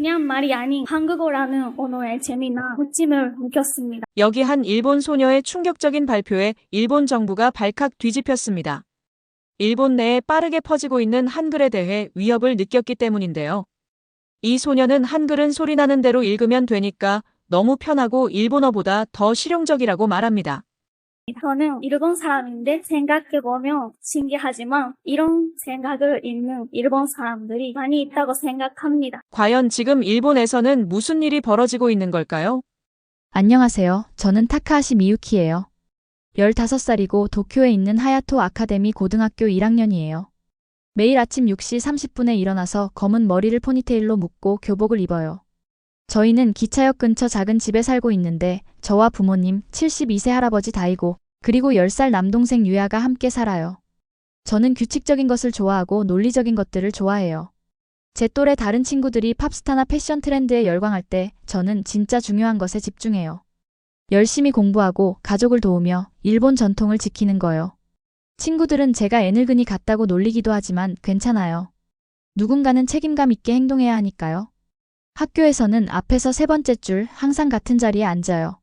그냥 말이 아닌 한국어라는 언어의 재미나 멋짐을 느꼈습니다. 여기 한 일본 소녀의 충격적인 발표에 일본 정부가 발칵 뒤집혔습니다. 일본 내에 빠르게 퍼지고 있는 한글에 대해 위협을 느꼈기 때문인데요. 이 소녀는 한글은 소리나는 대로 읽으면 되니까 너무 편하고 일본어보다 더 실용적이라고 말합니다. 저는 일본 사람인데 생각해보면 신기하지만 이런 생각을 읽는 일본 사람들이 많이 있다고 생각합니다. 과연 지금 일본에서는 무슨 일이 벌어지고 있는 걸까요? 안녕하세요. 저는 타카하시 미유키예요. 15살이고 도쿄에 있는 하야토 아카데미 고등학교 1학년이에요. 매일 아침 6시 30분에 일어나서 검은 머리를 포니테일로 묶고 교복을 입어요. 저희는 기차역 근처 작은 집에 살고 있는데 저와 부모님, 72세 할아버지 다이고, 그리고 10살 남동생 유야가 함께 살아요. 저는 규칙적인 것을 좋아하고 논리적인 것들을 좋아해요. 제 또래 다른 친구들이 팝스타나 패션 트렌드에 열광할 때 저는 진짜 중요한 것에 집중해요. 열심히 공부하고 가족을 도우며 일본 전통을 지키는 거요. 친구들은 제가 애늙은이 같다고 놀리기도 하지만 괜찮아요. 누군가는 책임감 있게 행동해야 하니까요. 학교에서는 앞에서 세 번째 줄 항상 같은 자리에 앉아요.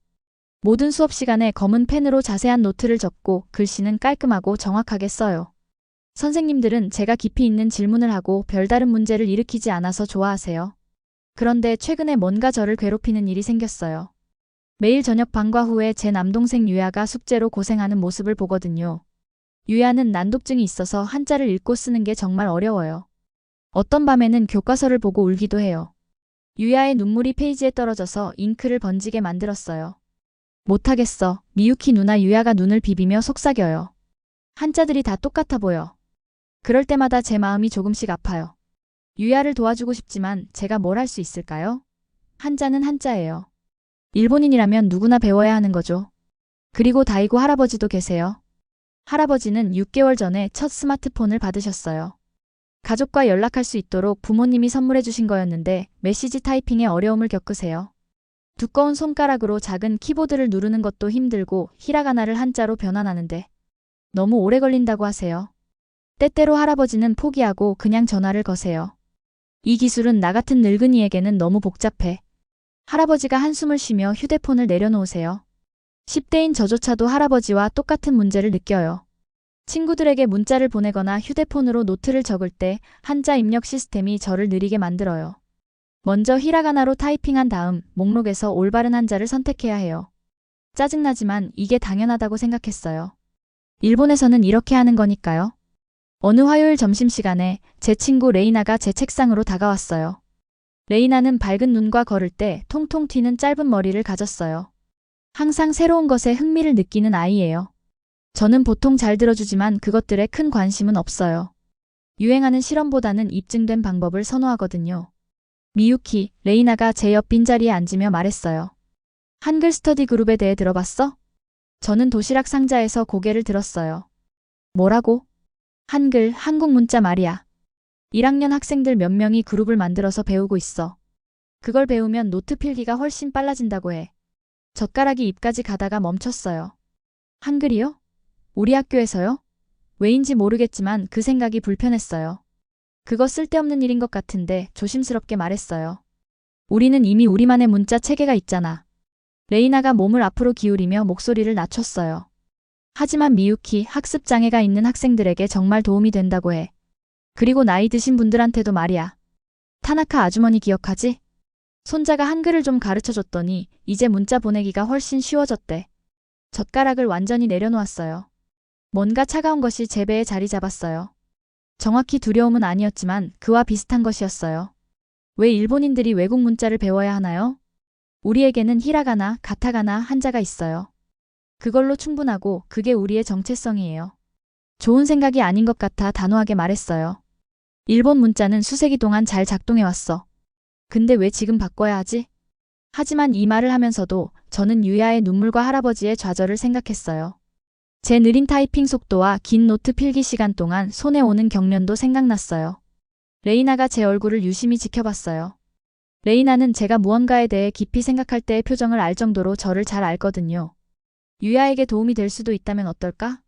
모든 수업 시간에 검은 펜으로 자세한 노트를 적고 글씨는 깔끔하고 정확하게 써요. 선생님들은 제가 깊이 있는 질문을 하고 별다른 문제를 일으키지 않아서 좋아하세요. 그런데 최근에 뭔가 저를 괴롭히는 일이 생겼어요. 매일 저녁 방과 후에 제 남동생 유야가 숙제로 고생하는 모습을 보거든요. 유야는 난독증이 있어서 한자를 읽고 쓰는 게 정말 어려워요. 어떤 밤에는 교과서를 보고 울기도 해요. 유야의 눈물이 페이지에 떨어져서 잉크를 번지게 만들었어요. 못하겠어. 미유키 누나. 유야가 눈을 비비며 속삭여요. 한자들이 다 똑같아 보여. 그럴 때마다 제 마음이 조금씩 아파요. 유야를 도와주고 싶지만 제가 뭘 할 수 있을까요? 한자는 한자예요. 일본인이라면 누구나 배워야 하는 거죠. 그리고 다이고 할아버지도 계세요. 할아버지는 6개월 전에 첫 스마트폰을 받으셨어요. 가족과 연락할 수 있도록 부모님이 선물해 주신 거였는데 메시지 타이핑에 어려움을 겪으세요. 두꺼운 손가락으로 작은 키보드를 누르는 것도 힘들고 히라가나를 한자로 변환하는데 너무 오래 걸린다고 하세요. 때때로 할아버지는 포기하고 그냥 전화를 거세요. 이 기술은 나 같은 늙은이에게는 너무 복잡해. 할아버지가 한숨을 쉬며 휴대폰을 내려놓으세요. 10대인 저조차도 할아버지와 똑같은 문제를 느껴요. 친구들에게 문자를 보내거나 휴대폰으로 노트를 적을 때 한자 입력 시스템이 저를 느리게 만들어요. 먼저 히라가나로 타이핑한 다음 목록에서 올바른 한자를 선택해야 해요. 짜증나지만 이게 당연하다고 생각했어요. 일본에서는 이렇게 하는 거니까요. 어느 화요일 점심시간에 제 친구 레이나가 제 책상으로 다가왔어요. 레이나는 밝은 눈과 걸을 때 통통 튀는 짧은 머리를 가졌어요. 항상 새로운 것에 흥미를 느끼는 아이예요. 저는 보통 잘 들어주지만 그것들에 큰 관심은 없어요. 유행하는 실험보다는 입증된 방법을 선호하거든요. 미유키, 레이나가 제 옆 빈자리에 앉으며 말했어요. 한글 스터디 그룹에 대해 들어봤어? 저는 도시락 상자에서 고개를 들었어요. 뭐라고? 한글, 한국 문자 말이야. 1학년 학생들 몇 명이 그룹을 만들어서 배우고 있어. 그걸 배우면 노트 필기가 훨씬 빨라진다고 해. 젓가락이 입까지 가다가 멈췄어요. 한글이요? 우리 학교에서요? 왜인지 모르겠지만 그 생각이 불편했어요. 그거 쓸데없는 일인 것 같은데 조심스럽게 말했어요. 우리는 이미 우리만의 문자 체계가 있잖아. 레이나가 몸을 앞으로 기울이며 목소리를 낮췄어요. 하지만 미유키, 학습 장애가 있는 학생들에게 정말 도움이 된다고 해. 그리고 나이 드신 분들한테도 말이야. 타나카 아주머니 기억하지? 손자가 한글을 좀 가르쳐줬더니 이제 문자 보내기가 훨씬 쉬워졌대. 젓가락을 완전히 내려놓았어요. 뭔가 차가운 것이 제 배에 자리 잡았어요. 정확히 두려움은 아니었지만 그와 비슷한 것이었어요. 왜 일본인들이 외국 문자를 배워야 하나요? 우리에게는 히라가나, 가타가나, 한자가 있어요. 그걸로 충분하고 그게 우리의 정체성이에요. 좋은 생각이 아닌 것 같아 단호하게 말했어요. 일본 문자는 수세기 동안 잘 작동해왔어. 근데 왜 지금 바꿔야 하지? 하지만 이 말을 하면서도 저는 유야의 눈물과 할아버지의 좌절을 생각했어요. 제 느린 타이핑 속도와 긴 노트 필기 시간 동안 손에 오는 경련도 생각났어요. 레이나가 제 얼굴을 유심히 지켜봤어요. 레이나는 제가 무언가에 대해 깊이 생각할 때의 표정을 알 정도로 저를 잘 알거든요. 유야에게 도움이 될 수도 있다면 어떨까?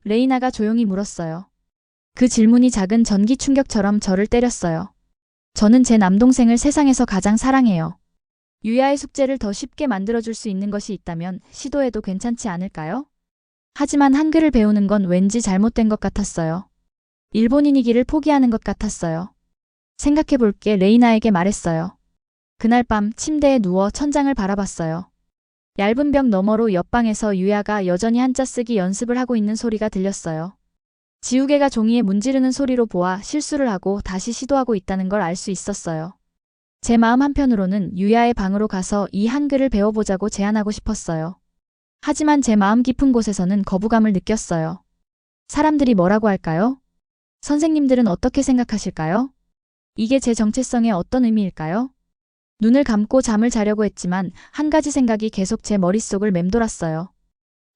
레이나가 조용히 물었어요. 그 질문이 작은 전기 충격처럼 저를 때렸어요. 저는 제 남동생을 세상에서 가장 사랑해요. 유야의 숙제를 더 쉽게 만들어줄 수 있는 것이 있다면 시도해도 괜찮지 않을까요? 하지만 한글을 배우는 건 왠지 잘못된 것 같았어요. 일본인이기를 포기하는 것 같았어요. 생각해볼게 레이나에게 말했어요. 그날 밤 침대에 누워 천장을 바라봤어요. 얇은 벽 너머로 옆방에서 유야가 여전히 한자 쓰기 연습을 하고 있는 소리가 들렸어요. 지우개가 종이에 문지르는 소리로 보아 실수를 하고 다시 시도하고 있다는 걸 알 수 있었어요. 제 마음 한편으로는 유야의 방으로 가서 이 한글을 배워보자고 제안하고 싶었어요. 하지만 제 마음 깊은 곳에서는 거부감을 느꼈어요. 사람들이 뭐라고 할까요? 선생님들은 어떻게 생각하실까요? 이게 제 정체성의 어떤 의미일까요? 눈을 감고 잠을 자려고 했지만 한 가지 생각이 계속 제 머릿속을 맴돌았어요.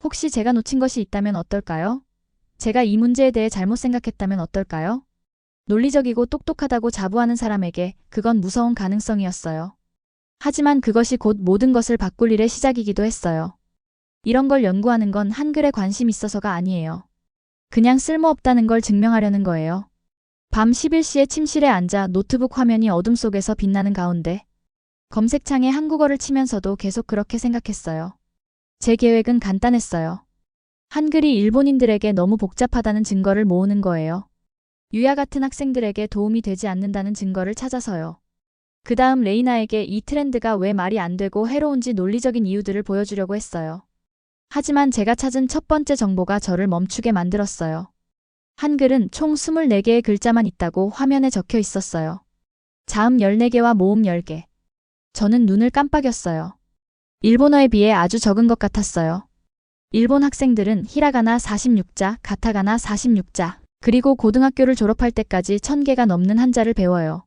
혹시 제가 놓친 것이 있다면 어떨까요? 제가 이 문제에 대해 잘못 생각했다면 어떨까요? 논리적이고 똑똑하다고 자부하는 사람에게 그건 무서운 가능성이었어요. 하지만 그것이 곧 모든 것을 바꿀 일의 시작이기도 했어요. 이런 걸 연구하는 건 한글에 관심 있어서가 아니에요. 그냥 쓸모없다는 걸 증명하려는 거예요. 밤 11시에 침실에 앉아 노트북 화면이 어둠 속에서 빛나는 가운데 검색창에 한국어를 치면서도 계속 그렇게 생각했어요. 제 계획은 간단했어요. 한글이 일본인들에게 너무 복잡하다는 증거를 모으는 거예요. 유야 같은 학생들에게 도움이 되지 않는다는 증거를 찾아서요. 그 다음 레이나에게 이 트렌드가 왜 말이 안 되고 해로운지 논리적인 이유들을 보여주려고 했어요. 하지만 제가 찾은 첫 번째 정보가 저를 멈추게 만들었어요. 한글은 총 24개의 글자만 있다고 화면에 적혀 있었어요. 자음 14개와 모음 10개. 저는 눈을 깜빡였어요. 일본어에 비해 아주 적은 것 같았어요. 일본 학생들은 히라가나 46자, 가타가나 46자, 그리고 고등학교를 졸업할 때까지 1000개가 넘는 한자를 배워요.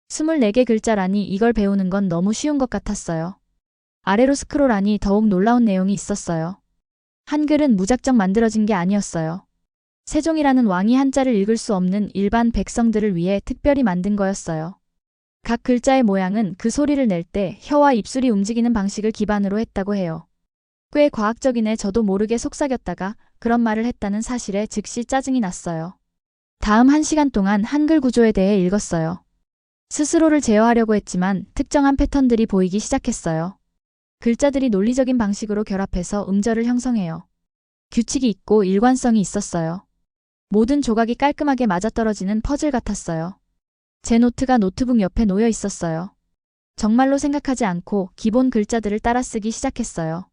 24개 글자라니 이걸 배우는 건 너무 쉬운 것 같았어요. 아래로 스크롤하니 더욱 놀라운 내용이 있었어요. 한글은 무작정 만들어진 게 아니었어요. 세종이라는 왕이 한자를 읽을 수 없는 일반 백성들을 위해 특별히 만든 거였어요. 각 글자의 모양은 그 소리를 낼 때 혀와 입술이 움직이는 방식을 기반으로 했다고 해요. 꽤 과학적이네. 저도 모르게 속삭였다가 그런 말을 했다는 사실에 즉시 짜증이 났어요. 다음 1시간 동안 한글 구조에 대해 읽었어요. 스스로를 제어하려고 했지만 특정한 패턴들이 보이기 시작했어요. 글자들이 논리적인 방식으로 결합해서 음절을 형성해요. 규칙이 있고 일관성이 있었어요. 모든 조각이 깔끔하게 맞아떨어지는 퍼즐 같았어요. 제 노트가 노트북 옆에 놓여 있었어요. 정말로 생각하지 않고 기본 글자들을 따라 쓰기 시작했어요.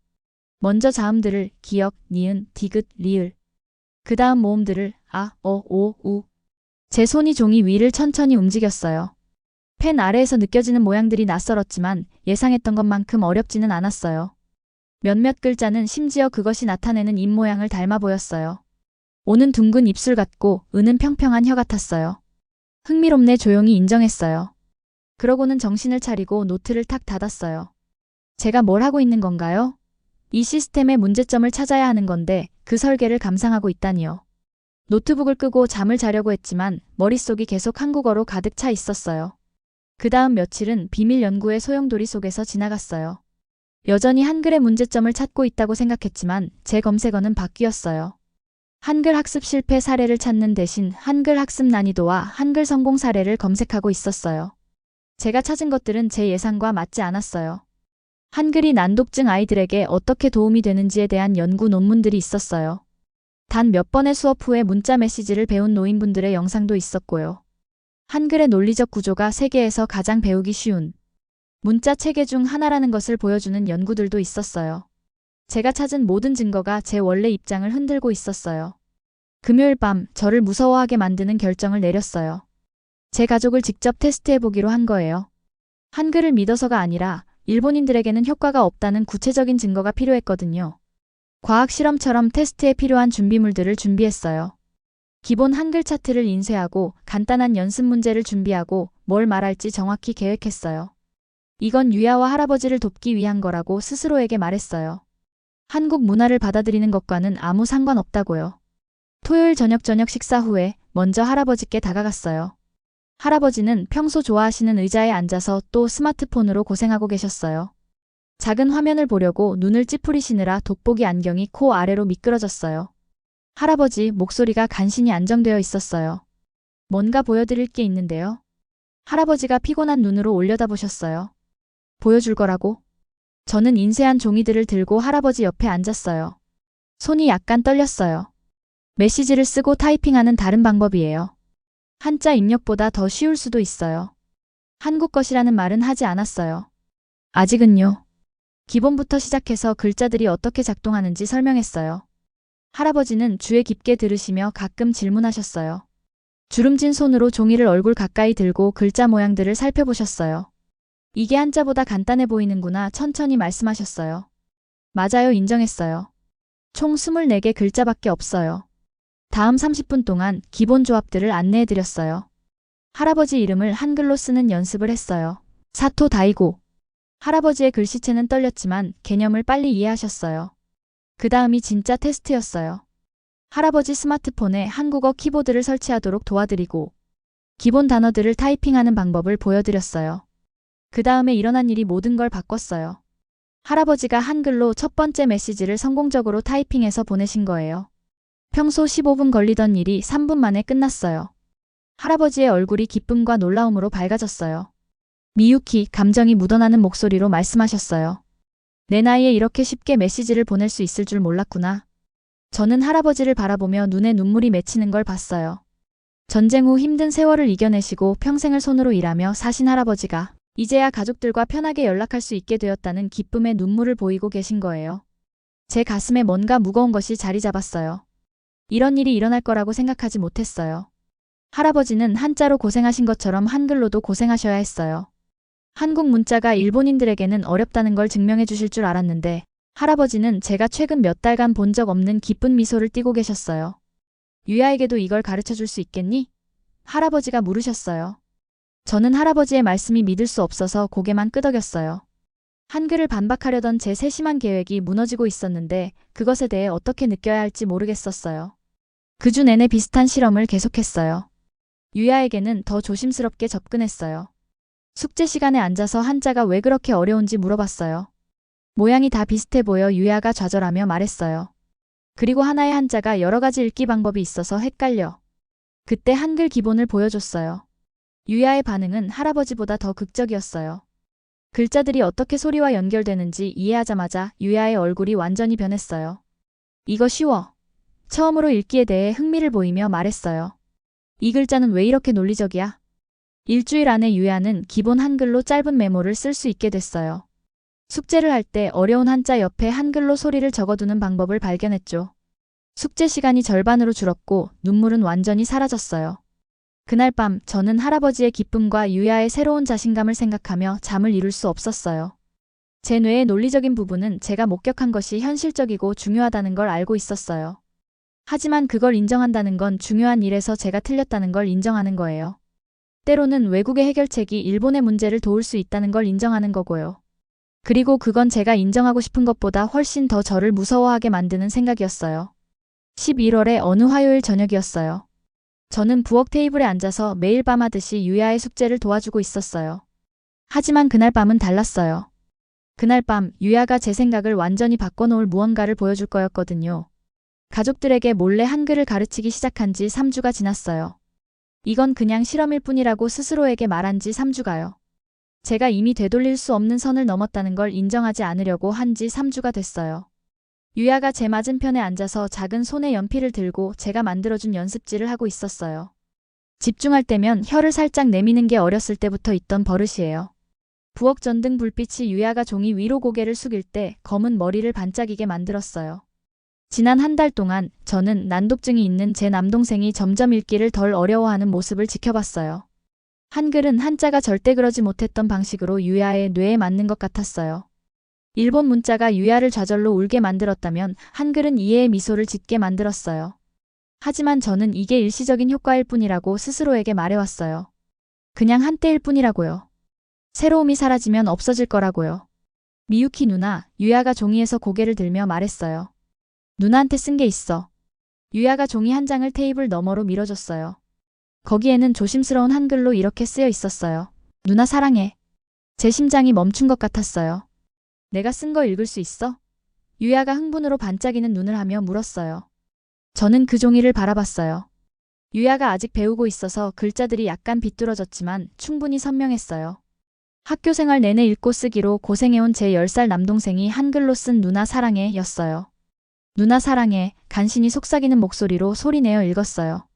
먼저 자음들을 기역, 니은, 디귿, 리을. 그 다음 모음들을 아, 어, 오, 우. 제 손이 종이 위를 천천히 움직였어요. 펜 아래에서 느껴지는 모양들이 낯설었지만 예상했던 것만큼 어렵지는 않았어요. 몇몇 글자는 심지어 그것이 나타내는 입 모양을 닮아 보였어요. 오는 둥근 입술 같고 은은 평평한 혀 같았어요. 흥미롭네. 조용히 인정했어요. 그러고는 정신을 차리고 노트를 탁 닫았어요. 제가 뭘 하고 있는 건가요? 이 시스템의 문제점을 찾아야 하는 건데 그 설계를 감상하고 있다니요. 노트북을 끄고 잠을 자려고 했지만 머릿속이 계속 한국어로 가득 차 있었어요. 그 다음 며칠은 비밀 연구의 소용돌이 속에서 지나갔어요. 여전히 한글의 문제점을 찾고 있다고 생각했지만 제 검색어는 바뀌었어요. 한글 학습 실패 사례를 찾는 대신 한글 학습 난이도와 한글 성공 사례를 검색하고 있었어요. 제가 찾은 것들은 제 예상과 맞지 않았어요. 한글이 난독증 아이들에게 어떻게 도움이 되는지에 대한 연구 논문들이 있었어요. 단 몇 번의 수업 후에 문자 메시지를 배운 노인분들의 영상도 있었고요. 한글의 논리적 구조가 세계에서 가장 배우기 쉬운 문자 체계 중 하나라는 것을 보여주는 연구들도 있었어요. 제가 찾은 모든 증거가 제 원래 입장을 흔들고 있었어요. 금요일 밤 저를 무서워하게 만드는 결정을 내렸어요. 제 가족을 직접 테스트해보기로 한 거예요. 한글을 믿어서가 아니라 일본인들에게는 효과가 없다는 구체적인 증거가 필요했거든요. 과학 실험처럼 테스트에 필요한 준비물들을 준비했어요. 기본 한글 차트를 인쇄하고 간단한 연습 문제를 준비하고 뭘 말할지 정확히 계획했어요. 이건 유야와 할아버지를 돕기 위한 거라고 스스로에게 말했어요. 한국 문화를 받아들이는 것과는 아무 상관없다고요. 토요일 저녁 식사 후에 먼저 할아버지께 다가갔어요. 할아버지는 평소 좋아하시는 의자에 앉아서 또 스마트폰으로 고생하고 계셨어요. 작은 화면을 보려고 눈을 찌푸리시느라 돋보기 안경이 코 아래로 미끄러졌어요. 할아버지 목소리가 간신히 안정되어 있었어요. 뭔가 보여드릴 게 있는데요. 할아버지가 피곤한 눈으로 올려다보셨어요. 보여줄 거라고? 저는 인쇄한 종이들을 들고 할아버지 옆에 앉았어요. 손이 약간 떨렸어요. 메시지를 쓰고 타이핑하는 다른 방법이에요. 한자 입력보다 더 쉬울 수도 있어요. 한국 것이라는 말은 하지 않았어요. 아직은요. 기본부터 시작해서 글자들이 어떻게 작동하는지 설명했어요. 할아버지는 주에 깊게 들으시며 가끔 질문하셨어요. 주름진 손으로 종이를 얼굴 가까이 들고 글자 모양들을 살펴보셨어요. 이게 한자보다 간단해 보이는구나 천천히 말씀하셨어요. 맞아요, 인정했어요. 총 24개 글자밖에 없어요. 다음 30분 동안 기본 조합들을 안내해드렸어요. 할아버지 이름을 한글로 쓰는 연습을 했어요. 사토 다이고. 할아버지의 글씨체는 떨렸지만 개념을 빨리 이해하셨어요. 그 다음이 진짜 테스트였어요. 할아버지 스마트폰에 한국어 키보드를 설치하도록 도와드리고 기본 단어들을 타이핑하는 방법을 보여드렸어요. 그 다음에 일어난 일이 모든 걸 바꿨어요. 할아버지가 한글로 첫 번째 메시지를 성공적으로 타이핑해서 보내신 거예요. 평소 15분 걸리던 일이 3분 만에 끝났어요. 할아버지의 얼굴이 기쁨과 놀라움으로 밝아졌어요. 미유키, 감정이 묻어나는 목소리로 말씀하셨어요. 내 나이에 이렇게 쉽게 메시지를 보낼 수 있을 줄 몰랐구나. 저는 할아버지를 바라보며 눈에 눈물이 맺히는 걸 봤어요. 전쟁 후 힘든 세월을 이겨내시고 평생을 손으로 일하며 사신 할아버지가 이제야 가족들과 편하게 연락할 수 있게 되었다는 기쁨의 눈물을 보이고 계신 거예요. 제 가슴에 뭔가 무거운 것이 자리 잡았어요. 이런 일이 일어날 거라고 생각하지 못했어요. 할아버지는 한자로 고생하신 것처럼 한글로도 고생하셔야 했어요. 한국 문자가 일본인들에게는 어렵다는 걸 증명해 주실 줄 알았는데 할아버지는 제가 최근 몇 달간 본 적 없는 기쁜 미소를 띠고 계셨어요. 유야에게도 이걸 가르쳐 줄 수 있겠니? 할아버지가 물으셨어요. 저는 할아버지의 말씀이 믿을 수 없어서 고개만 끄덕였어요. 한글을 반박하려던 제 세심한 계획이 무너지고 있었는데 그것에 대해 어떻게 느껴야 할지 모르겠었어요. 그 주 내내 비슷한 실험을 계속했어요. 유야에게는 더 조심스럽게 접근했어요. 숙제 시간에 앉아서 한자가 왜 그렇게 어려운지 물어봤어요. 모양이 다 비슷해 보여 유야가 좌절하며 말했어요. 그리고 하나의 한자가 여러 가지 읽기 방법이 있어서 헷갈려. 그때 한글 기본을 보여줬어요. 유야의 반응은 할아버지보다 더 극적이었어요. 글자들이 어떻게 소리와 연결되는지 이해하자마자 유야의 얼굴이 완전히 변했어요. 이거 쉬워. 처음으로 읽기에 대해 흥미를 보이며 말했어요. 이 글자는 왜 이렇게 논리적이야? 일주일 안에 유야는 기본 한글로 짧은 메모를 쓸 수 있게 됐어요. 숙제를 할 때 어려운 한자 옆에 한글로 소리를 적어두는 방법을 발견했죠. 숙제 시간이 절반으로 줄었고 눈물은 완전히 사라졌어요. 그날 밤 저는 할아버지의 기쁨과 유야의 새로운 자신감을 생각하며 잠을 이룰 수 없었어요. 제 뇌의 논리적인 부분은 제가 목격한 것이 현실적이고 중요하다는 걸 알고 있었어요. 하지만 그걸 인정한다는 건 중요한 일에서 제가 틀렸다는 걸 인정하는 거예요. 때로는 외국의 해결책이 일본의 문제를 도울 수 있다는 걸 인정하는 거고요. 그리고 그건 제가 인정하고 싶은 것보다 훨씬 더 저를 무서워하게 만드는 생각이었어요. 11월의 어느 화요일 저녁이었어요. 저는 부엌 테이블에 앉아서 매일 밤 하듯이 유야의 숙제를 도와주고 있었어요. 하지만 그날 밤은 달랐어요. 그날 밤 유야가 제 생각을 완전히 바꿔놓을 무언가를 보여줄 거였거든요. 가족들에게 몰래 한글을 가르치기 시작한 지 3주가 지났어요. 이건 그냥 실험일 뿐이라고 스스로에게 말한 지 3주가요. 제가 이미 되돌릴 수 없는 선을 넘었다는 걸 인정하지 않으려고 한 지 3주가 됐어요. 유야가 제 맞은편에 앉아서 작은 손에 연필을 들고 제가 만들어준 연습지를 하고 있었어요. 집중할 때면 혀를 살짝 내미는 게 어렸을 때부터 있던 버릇이에요. 부엌 전등 불빛이 유야가 종이 위로 고개를 숙일 때 검은 머리를 반짝이게 만들었어요. 지난 한 달 동안 저는 난독증이 있는 제 남동생이 점점 읽기를 덜 어려워하는 모습을 지켜봤어요. 한글은 한자가 절대 그러지 못했던 방식으로 유야의 뇌에 맞는 것 같았어요. 일본 문자가 유야를 좌절로 울게 만들었다면 한글은 이해의 미소를 짓게 만들었어요. 하지만 저는 이게 일시적인 효과일 뿐이라고 스스로에게 말해왔어요. 그냥 한때일 뿐이라고요. 새로움이 사라지면 없어질 거라고요. 미유키 누나, 유야가 종이에서 고개를 들며 말했어요. 누나한테 쓴 게 있어. 유야가 종이 한 장을 테이블 너머로 밀어줬어요. 거기에는 조심스러운 한글로 이렇게 쓰여 있었어요. 누나 사랑해. 제 심장이 멈춘 것 같았어요. 내가 쓴 거 읽을 수 있어? 유야가 흥분으로 반짝이는 눈을 하며 물었어요. 저는 그 종이를 바라봤어요. 유야가 아직 배우고 있어서 글자들이 약간 비뚤어졌지만 충분히 선명했어요. 학교 생활 내내 읽고 쓰기로 고생해온 제 10살 남동생이 한글로 쓴 누나 사랑해 였어요. 누나 사랑해, 간신히 속삭이는 목소리로 소리내어 읽었어요.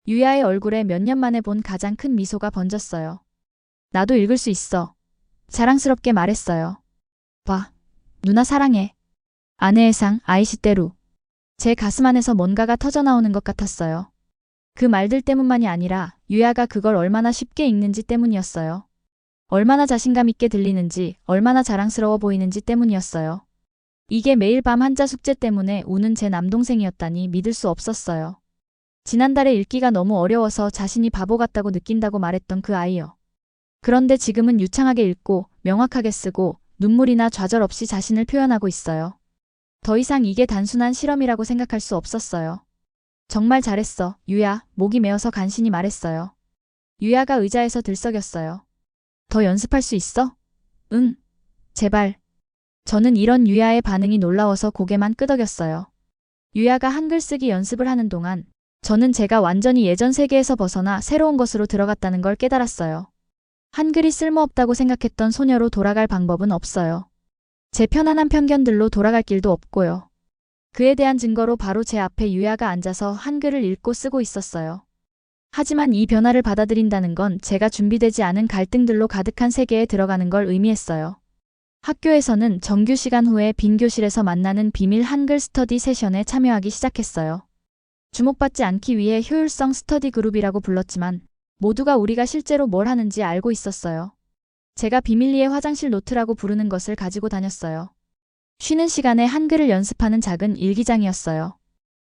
유야의 얼굴에 몇 년 만에 본 가장 큰 미소가 번졌어요. 나도 읽을 수 있어. 자랑스럽게 말했어요. 봐, 누나 사랑해. 아내의 상, 아이시대루. 제 가슴 안에서 뭔가가 터져나오는 것 같았어요. 그 말들 때문만이 아니라 유야가 그걸 얼마나 쉽게 읽는지 때문이었어요. 얼마나 자신감 있게 들리는지, 얼마나 자랑스러워 보이는지 때문이었어요. 이게 매일 밤 한자 숙제 때문에 우는 제 남동생이었다니 믿을 수 없었어요. 지난달에 읽기가 너무 어려워서 자신이 바보 같다고 느낀다고 말했던 그 아이요. 그런데 지금은 유창하게 읽고 명확하게 쓰고 눈물이나 좌절 없이 자신을 표현하고 있어요. 더 이상 이게 단순한 실험이라고 생각할 수 없었어요. 정말 잘했어, 유야, 목이 메어서 간신히 말했어요. 유야가 의자에서 들썩였어요. 더 연습할 수 있어? 응. 제발. 저는 이런 유야의 반응이 놀라워서 고개만 끄덕였어요. 유야가 한글 쓰기 연습을 하는 동안 저는 제가 완전히 예전 세계에서 벗어나 새로운 것으로 들어갔다는 걸 깨달았어요. 한글이 쓸모없다고 생각했던 소녀로 돌아갈 방법은 없어요. 제 편안한 편견들로 돌아갈 길도 없고요. 그에 대한 증거로 바로 제 앞에 유야가 앉아서 한글을 읽고 쓰고 있었어요. 하지만 이 변화를 받아들인다는 건 제가 준비되지 않은 갈등들로 가득한 세계에 들어가는 걸 의미했어요. 학교에서는 정규 시간 후에 빈 교실에서 만나는 비밀 한글 스터디 세션에 참여하기 시작했어요. 주목받지 않기 위해 효율성 스터디 그룹이라고 불렀지만 모두가 우리가 실제로 뭘 하는지 알고 있었어요. 제가 비밀리에 화장실 노트라고 부르는 것을 가지고 다녔어요. 쉬는 시간에 한글을 연습하는 작은 일기장이었어요.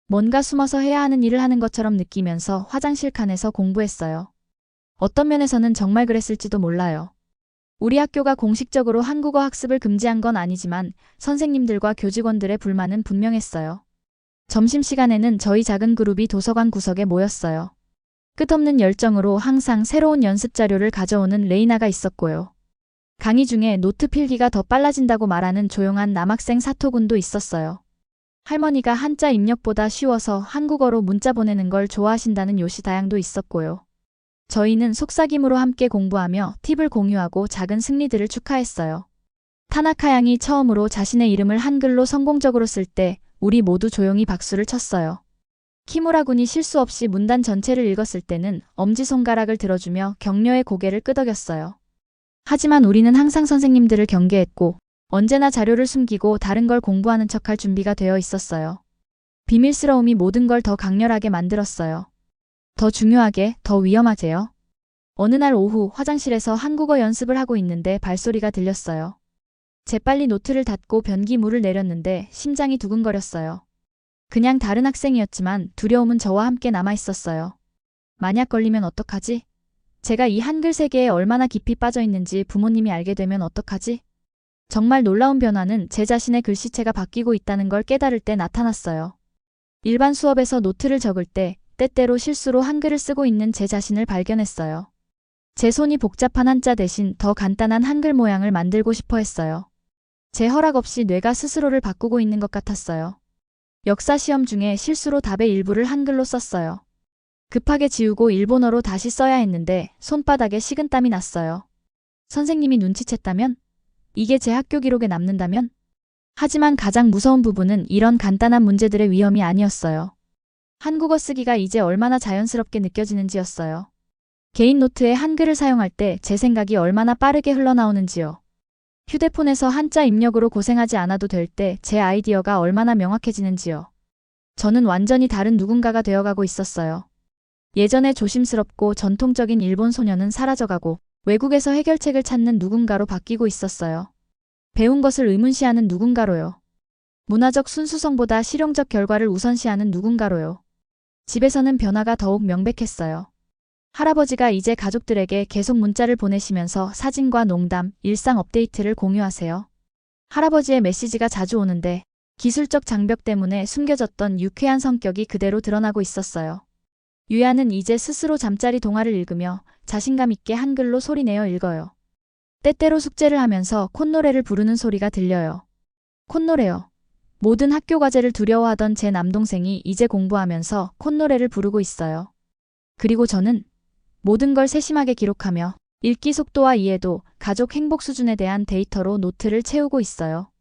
뭔가 숨어서 해야 하는 일을 하는 것처럼 느끼면서 화장실 칸에서 공부했어요. 어떤 면에서는 정말 그랬을지도 몰라요. 우리 학교가 공식적으로 한국어 학습을 금지한 건 아니지만 선생님들과 교직원들의 불만은 분명했어요. 점심시간에는 저희 작은 그룹이 도서관 구석에 모였어요. 끝없는 열정으로 항상 새로운 연습 자료를 가져오는 레이나가 있었고요. 강의 중에 노트 필기가 더 빨라진다고 말하는 조용한 남학생 사토군도 있었어요. 할머니가 한자 입력보다 쉬워서 한국어로 문자 보내는 걸 좋아하신다는 요시다양도 있었고요. 저희는 속삭임으로 함께 공부하며 팁을 공유하고 작은 승리들을 축하했어요. 타나카 양이 처음으로 자신의 이름을 한글로 성공적으로 쓸 때 우리 모두 조용히 박수를 쳤어요. 키무라 군이 실수 없이 문단 전체를 읽었을 때는 엄지손가락을 들어주며 격려의 고개를 끄덕였어요. 하지만 우리는 항상 선생님들을 경계했고 언제나 자료를 숨기고 다른 걸 공부하는 척할 준비가 되어 있었어요. 비밀스러움이 모든 걸 더 강렬하게 만들었어요. 더 중요하게, 더 위험하게요. 어느 날 오후 화장실에서 한국어 연습을 하고 있는데 발소리가 들렸어요. 재빨리 노트를 닫고 변기물을 내렸는데 심장이 두근거렸어요. 그냥 다른 학생이었지만 두려움은 저와 함께 남아있었어요. 만약 걸리면 어떡하지? 제가 이 한글 세계에 얼마나 깊이 빠져 있는지 부모님이 알게 되면 어떡하지? 정말 놀라운 변화는 제 자신의 글씨체가 바뀌고 있다는 걸 깨달을 때 나타났어요. 일반 수업에서 노트를 적을 때 때때로 실수로 한글을 쓰고 있는 제 자신을 발견했어요. 제 손이 복잡한 한자 대신 더 간단한 한글 모양을 만들고 싶어 했어요. 제 허락 없이 뇌가 스스로를 바꾸고 있는 것 같았어요. 역사 시험 중에 실수로 답의 일부를 한글로 썼어요. 급하게 지우고 일본어로 다시 써야 했는데 손바닥에 식은땀이 났어요. 선생님이 눈치챘다면? 이게 제 학교 기록에 남는다면? 하지만 가장 무서운 부분은 이런 간단한 문제들의 위험이 아니었어요. 한국어 쓰기가 이제 얼마나 자연스럽게 느껴지는지였어요. 개인 노트에 한글을 사용할 때 제 생각이 얼마나 빠르게 흘러나오는지요. 휴대폰에서 한자 입력으로 고생하지 않아도 될 때 제 아이디어가 얼마나 명확해지는지요. 저는 완전히 다른 누군가가 되어가고 있었어요. 예전에 조심스럽고 전통적인 일본 소녀는 사라져가고 외국에서 해결책을 찾는 누군가로 바뀌고 있었어요. 배운 것을 의문시하는 누군가로요. 문화적 순수성보다 실용적 결과를 우선시하는 누군가로요. 집에서는 변화가 더욱 명백했어요. 할아버지가 이제 가족들에게 계속 문자를 보내시면서 사진과 농담, 일상 업데이트를 공유하세요. 할아버지의 메시지가 자주 오는데 기술적 장벽 때문에 숨겨졌던 유쾌한 성격이 그대로 드러나고 있었어요. 유야는 이제 스스로 잠자리 동화를 읽으며 자신감 있게 한글로 소리내어 읽어요. 때때로 숙제를 하면서 콧노래를 부르는 소리가 들려요. 콧노래요. 모든 학교 과제를 두려워하던 제 남동생이 이제 공부하면서 콧노래를 부르고 있어요. 그리고 저는 모든 걸 세심하게 기록하며 읽기 속도와 이해도, 가족 행복 수준에 대한 데이터로 노트를 채우고 있어요.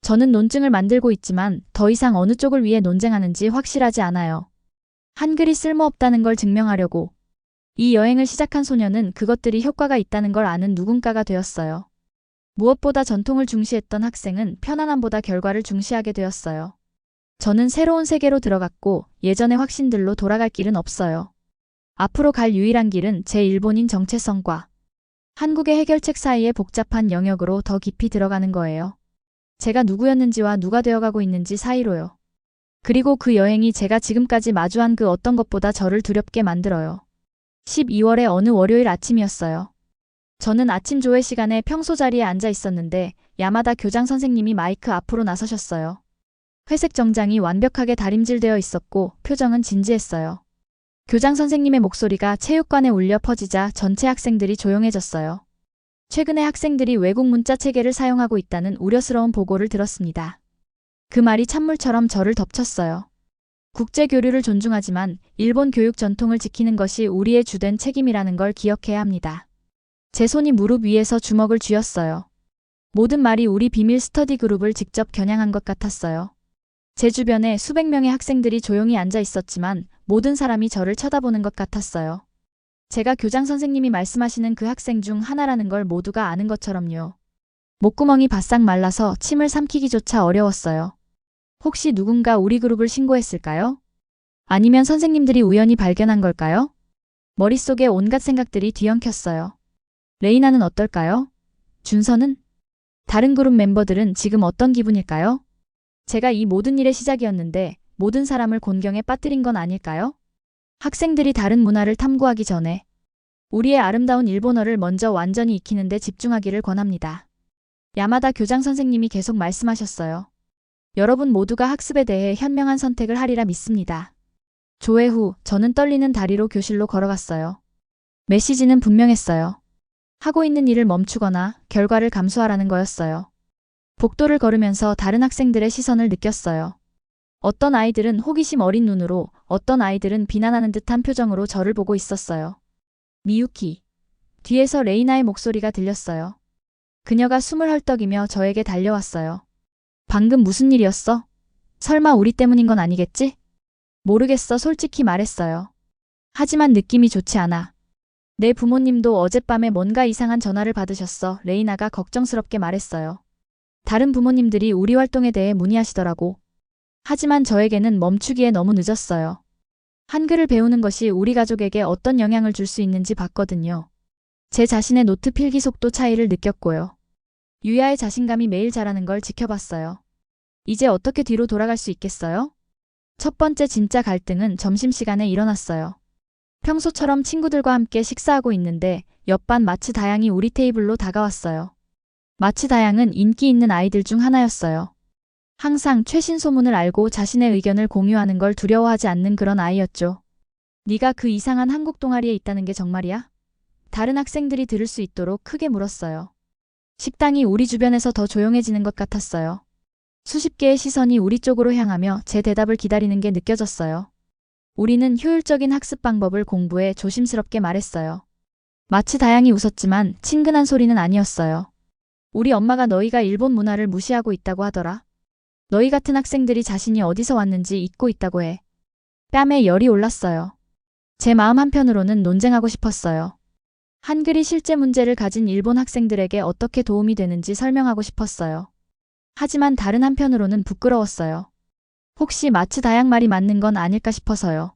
저는 논증을 만들고 있지만 더 이상 어느 쪽을 위해 논쟁하는지 확실하지 않아요. 한글이 쓸모없다는 걸 증명하려고 이 여행을 시작한 소녀는 그것들이 효과가 있다는 걸 아는 누군가가 되었어요. 무엇보다 전통을 중시했던 학생은 편안함보다 결과를 중시하게 되었어요. 저는 새로운 세계로 들어갔고 예전의 확신들로 돌아갈 길은 없어요. 앞으로 갈 유일한 길은 제 일본인 정체성과 한국의 해결책 사이의 복잡한 영역으로 더 깊이 들어가는 거예요. 제가 누구였는지와 누가 되어가고 있는지 사이로요. 그리고 그 여행이 제가 지금까지 마주한 그 어떤 것보다 저를 두렵게 만들어요. 12월의 어느 월요일 아침이었어요. 저는 아침 조회 시간에 평소 자리에 앉아 있었는데 야마다 교장 선생님이 마이크 앞으로 나서셨어요. 회색 정장이 완벽하게 다림질되어 있었고 표정은 진지했어요. 교장 선생님의 목소리가 체육관에 울려 퍼지자 전체 학생들이 조용해졌어요. 최근에 학생들이 외국 문자 체계를 사용하고 있다는 우려스러운 보고를 들었습니다. 그 말이 찬물처럼 저를 덮쳤어요. 국제 교류를 존중하지만 일본 교육 전통을 지키는 것이 우리의 주된 책임이라는 걸 기억해야 합니다. 제 손이 무릎 위에서 주먹을 쥐었어요. 모든 말이 우리 비밀 스터디 그룹을 직접 겨냥한 것 같았어요. 제 주변에 수백 명의 학생들이 조용히 앉아 있었지만 모든 사람이 저를 쳐다보는 것 같았어요. 제가 교장 선생님이 말씀하시는 그 학생 중 하나라는 걸 모두가 아는 것처럼요. 목구멍이 바싹 말라서 침을 삼키기조차 어려웠어요. 혹시 누군가 우리 그룹을 신고했을까요? 아니면 선생님들이 우연히 발견한 걸까요? 머릿속에 온갖 생각들이 뒤엉켰어요. 레이나는 어떨까요? 준서는? 다른 그룹 멤버들은 지금 어떤 기분일까요? 제가 이 모든 일의 시작이었는데 모든 사람을 곤경에 빠뜨린 건 아닐까요? 학생들이 다른 문화를 탐구하기 전에 우리의 아름다운 일본어를 먼저 완전히 익히는 데 집중하기를 권합니다. 야마다 교장 선생님이 계속 말씀하셨어요. 여러분 모두가 학습에 대해 현명한 선택을 하리라 믿습니다. 조회 후 저는 떨리는 다리로 교실로 걸어갔어요. 메시지는 분명했어요. 하고 있는 일을 멈추거나 결과를 감수하라는 거였어요. 복도를 걸으면서 다른 학생들의 시선을 느꼈어요. 어떤 아이들은 호기심 어린 눈으로, 어떤 아이들은 비난하는 듯한 표정으로 저를 보고 있었어요. 미유키. 뒤에서 레이나의 목소리가 들렸어요. 그녀가 숨을 헐떡이며 저에게 달려왔어요. 방금 무슨 일이었어? 설마 우리 때문인 건 아니겠지? 모르겠어, 솔직히 말했어요. 하지만 느낌이 좋지 않아. 내 부모님도 어젯밤에 뭔가 이상한 전화를 받으셨어. 레이나가 걱정스럽게 말했어요. 다른 부모님들이 우리 활동에 대해 문의하시더라고. 하지만 저에게는 멈추기에 너무 늦었어요. 한글을 배우는 것이 우리 가족에게 어떤 영향을 줄 수 있는지 봤거든요. 제 자신의 노트 필기 속도 차이를 느꼈고요. 유야의 자신감이 매일 자라는 걸 지켜봤어요. 이제 어떻게 뒤로 돌아갈 수 있겠어요? 첫 번째 진짜 갈등은 점심시간에 일어났어요. 평소처럼 친구들과 함께 식사하고 있는데 옆반 마츠 다양이 우리 테이블로 다가왔어요. 마츠 다양은 인기 있는 아이들 중 하나였어요. 항상 최신 소문을 알고 자신의 의견을 공유하는 걸 두려워하지 않는 그런 아이였죠. 네가 그 이상한 한국 동아리에 있다는 게 정말이야? 다른 학생들이 들을 수 있도록 크게 물었어요. 식당이 우리 주변에서 더 조용해지는 것 같았어요. 수십 개의 시선이 우리 쪽으로 향하며 제 대답을 기다리는 게 느껴졌어요. 우리는 효율적인 학습 방법을 공부해, 조심스럽게 말했어요. 마치 다양히 웃었지만 친근한 소리는 아니었어요. 우리 엄마가 너희가 일본 문화를 무시하고 있다고 하더라. 너희 같은 학생들이 자신이 어디서 왔는지 잊고 있다고 해. 뺨에 열이 올랐어요. 제 마음 한편으로는 논쟁하고 싶었어요. 한글이 실제 문제를 가진 일본 학생들에게 어떻게 도움이 되는지 설명하고 싶었어요. 하지만 다른 한편으로는 부끄러웠어요. 혹시 마츠 다양 말이 맞는 건 아닐까 싶어서요.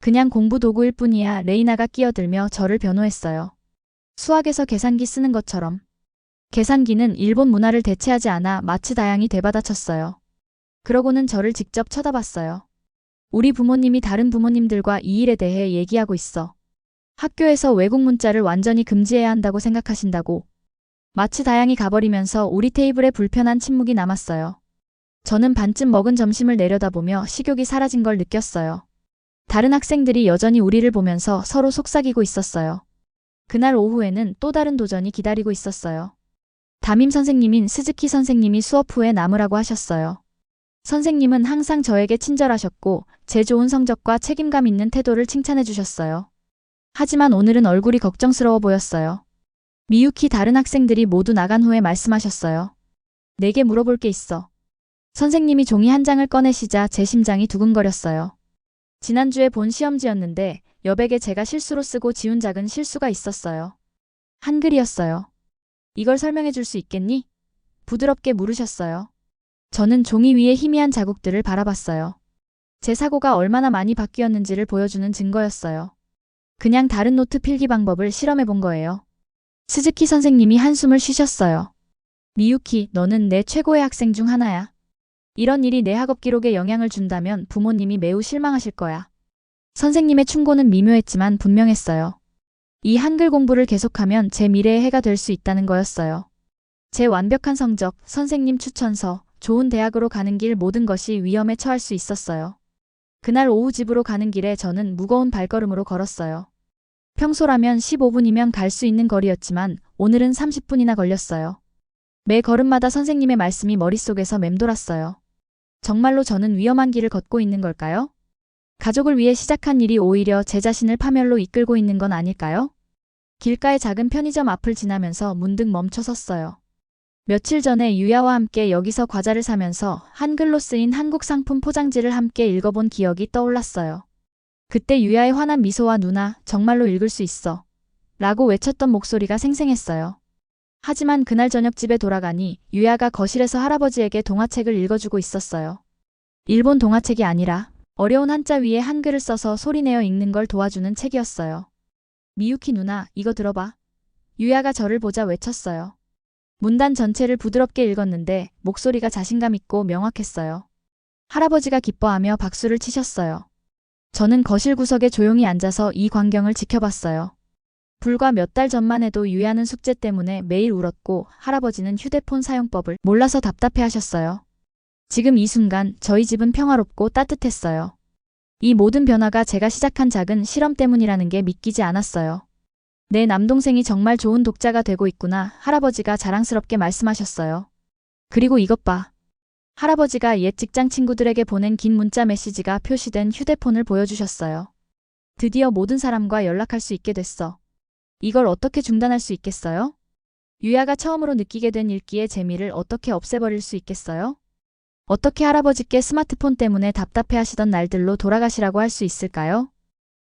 그냥 공부 도구일 뿐이야. 레이나가 끼어들며 저를 변호했어요. 수학에서 계산기 쓰는 것처럼. 계산기는 일본 문화를 대체하지 않아. 마츠 다양이 되받아쳤어요. 그러고는 저를 직접 쳐다봤어요. 우리 부모님이 다른 부모님들과 이 일에 대해 얘기하고 있어. 학교에서 외국 문자를 완전히 금지해야 한다고 생각하신다고. 마츠 다양이 가버리면서 우리 테이블에 불편한 침묵이 남았어요. 저는 반쯤 먹은 점심을 내려다보며 식욕이 사라진 걸 느꼈어요. 다른 학생들이 여전히 우리를 보면서 서로 속삭이고 있었어요. 그날 오후에는 또 다른 도전이 기다리고 있었어요. 담임 선생님인 스즈키 선생님이 수업 후에 남으라고 하셨어요. 선생님은 항상 저에게 친절하셨고 제 좋은 성적과 책임감 있는 태도를 칭찬해 주셨어요. 하지만 오늘은 얼굴이 걱정스러워 보였어요. 미유키 다른 학생들이 모두 나간 후에 말씀하셨어요. 내게 물어볼 게 있어. 선생님이 종이 한 장을 꺼내시자 제 심장이 두근거렸어요. 지난주에 본 시험지였는데 여백에 제가 실수로 쓰고 지운 작은 실수가 있었어요. 한글이었어요. 이걸 설명해 줄 수 있겠니? 부드럽게 물으셨어요. 저는 종이 위에 희미한 자국들을 바라봤어요. 제 사고가 얼마나 많이 바뀌었는지를 보여주는 증거였어요. 그냥 다른 노트 필기 방법을 실험해 본 거예요. 스즈키 선생님이 한숨을 쉬셨어요. 미유키, 너는 내 최고의 학생 중 하나야. 이런 일이 내 학업 기록에 영향을 준다면 부모님이 매우 실망하실 거야. 선생님의 충고는 미묘했지만 분명했어요. 이 한글 공부를 계속하면 제 미래의 해가 될 수 있다는 거였어요. 제 완벽한 성적, 선생님 추천서, 좋은 대학으로 가는 길 모든 것이 위험에 처할 수 있었어요. 그날 오후 집으로 가는 길에 저는 무거운 발걸음으로 걸었어요. 평소라면 15분이면 갈 수 있는 거리였지만 오늘은 30분이나 걸렸어요. 매 걸음마다 선생님의 말씀이 머릿속에서 맴돌았어요. 정말로 저는 위험한 길을 걷고 있는 걸까요? 가족을 위해 시작한 일이 오히려 제 자신을 파멸로 이끌고 있는 건 아닐까요? 길가의 작은 편의점 앞을 지나면서 문득 멈춰 섰어요. 며칠 전에 유야와 함께 여기서 과자를 사면서 한글로 쓰인 한국 상품 포장지를 함께 읽어본 기억이 떠올랐어요. 그때 유야의 환한 미소와 누나, 정말로 읽을 수 있어. 라고 외쳤던 목소리가 생생했어요. 하지만 그날 저녁 집에 돌아가니 유야가 거실에서 할아버지에게 동화책을 읽어주고 있었어요. 일본 동화책이 아니라 어려운 한자 위에 한글을 써서 소리내어 읽는 걸 도와주는 책이었어요. 미유키 누나, 이거 들어봐. 유야가 저를 보자 외쳤어요. 문단 전체를 부드럽게 읽었는데 목소리가 자신감 있고 명확했어요. 할아버지가 기뻐하며 박수를 치셨어요. 저는 거실 구석에 조용히 앉아서 이 광경을 지켜봤어요. 불과 몇 달 전만 해도 유야는 숙제 때문에 매일 울었고 할아버지는 휴대폰 사용법을 몰라서 답답해하셨어요. 지금 이 순간 저희 집은 평화롭고 따뜻했어요. 이 모든 변화가 제가 시작한 작은 실험 때문이라는 게 믿기지 않았어요. 내 남동생이 정말 좋은 독자가 되고 있구나, 할아버지가 자랑스럽게 말씀하셨어요. 그리고 이것 봐. 할아버지가 옛 직장 친구들에게 보낸 긴 문자 메시지가 표시된 휴대폰을 보여주셨어요. 드디어 모든 사람과 연락할 수 있게 됐어. 이걸 어떻게 중단할 수 있겠어요? 유야가 처음으로 느끼게 된 읽기의 재미를 어떻게 없애버릴 수 있겠어요? 어떻게 할아버지께 스마트폰 때문에 답답해하시던 날들로 돌아가시라고 할 수 있을까요?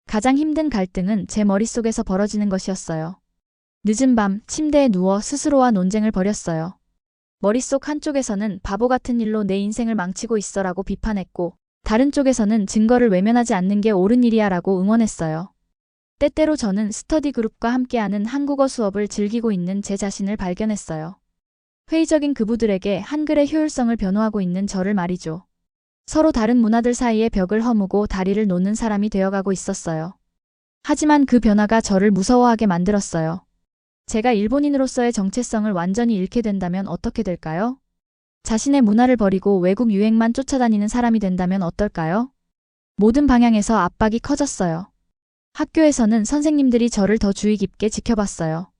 가장 힘든 갈등은 제 머릿속에서 벌어지는 것이었어요. 늦은 밤 침대에 누워 스스로와 논쟁을 벌였어요. 머릿속 한쪽에서는 바보 같은 일로 내 인생을 망치고 있어라고 비판했고, 다른 쪽에서는 증거를 외면하지 않는 게 옳은 일이야 라고 응원했어요. 때때로 저는 스터디 그룹과 함께하는 한국어 수업을 즐기고 있는 제 자신을 발견했어요. 회의적인 그부들에게 한글의 효율성을 변호하고 있는 저를 말이죠. 서로 다른 문화들 사이에 벽을 허무고 다리를 놓는 사람이 되어가고 있었어요. 하지만 그 변화가 저를 무서워하게 만들었어요. 제가 일본인으로서의 정체성을 완전히 잃게 된다면 어떻게 될까요? 자신의 문화를 버리고 외국 유행만 쫓아다니는 사람이 된다면 어떨까요? 모든 방향에서 압박이 커졌어요. 학교에서는 선생님들이 저를 더 주의 깊게 지켜봤어요.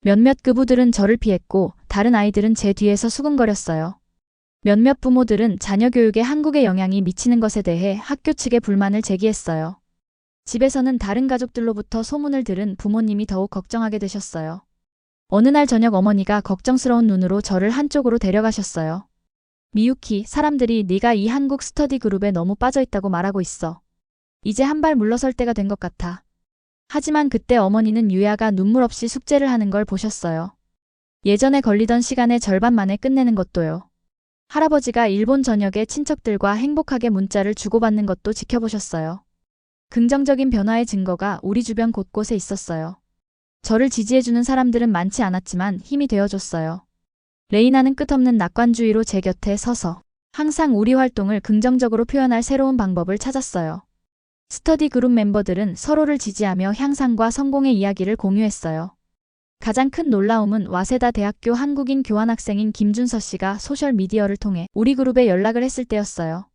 몇몇 그부들은 저를 피했고 다른 아이들은 제 뒤에서 수근거렸어요. 몇몇 부모들은 자녀 교육에 한국의 영향이 미치는 것에 대해 학교 측에 불만을 제기했어요. 집에서는 다른 가족들로부터 소문을 들은 부모님이 더욱 걱정하게 되셨어요. 어느 날 저녁 어머니가 걱정스러운 눈으로 저를 한쪽으로 데려가셨어요. 미유키, 사람들이 네가 이 한국 스터디 그룹에 너무 빠져있다고 말하고 있어. 이제 한 발 물러설 때가 된 것 같아. 하지만 그때 어머니는 유야가 눈물 없이 숙제를 하는 걸 보셨어요. 예전에 걸리던 시간의 절반 만에 끝내는 것도요. 할아버지가 일본 전역의 친척들과 행복하게 문자를 주고받는 것도 지켜보셨어요. 긍정적인 변화의 증거가 우리 주변 곳곳에 있었어요. 저를 지지해주는 사람들은 많지 않았지만 힘이 되어줬어요. 레이나는 끝없는 낙관주의로 제 곁에 서서 항상 우리 활동을 긍정적으로 표현할 새로운 방법을 찾았어요. 스터디 그룹 멤버들은 서로를 지지하며 향상과 성공의 이야기를 공유했어요. 가장 큰 놀라움은 와세다 대학교 한국인 교환학생인 김준서 씨가 소셜미디어를 통해 우리 그룹에 연락을 했을 때였어요.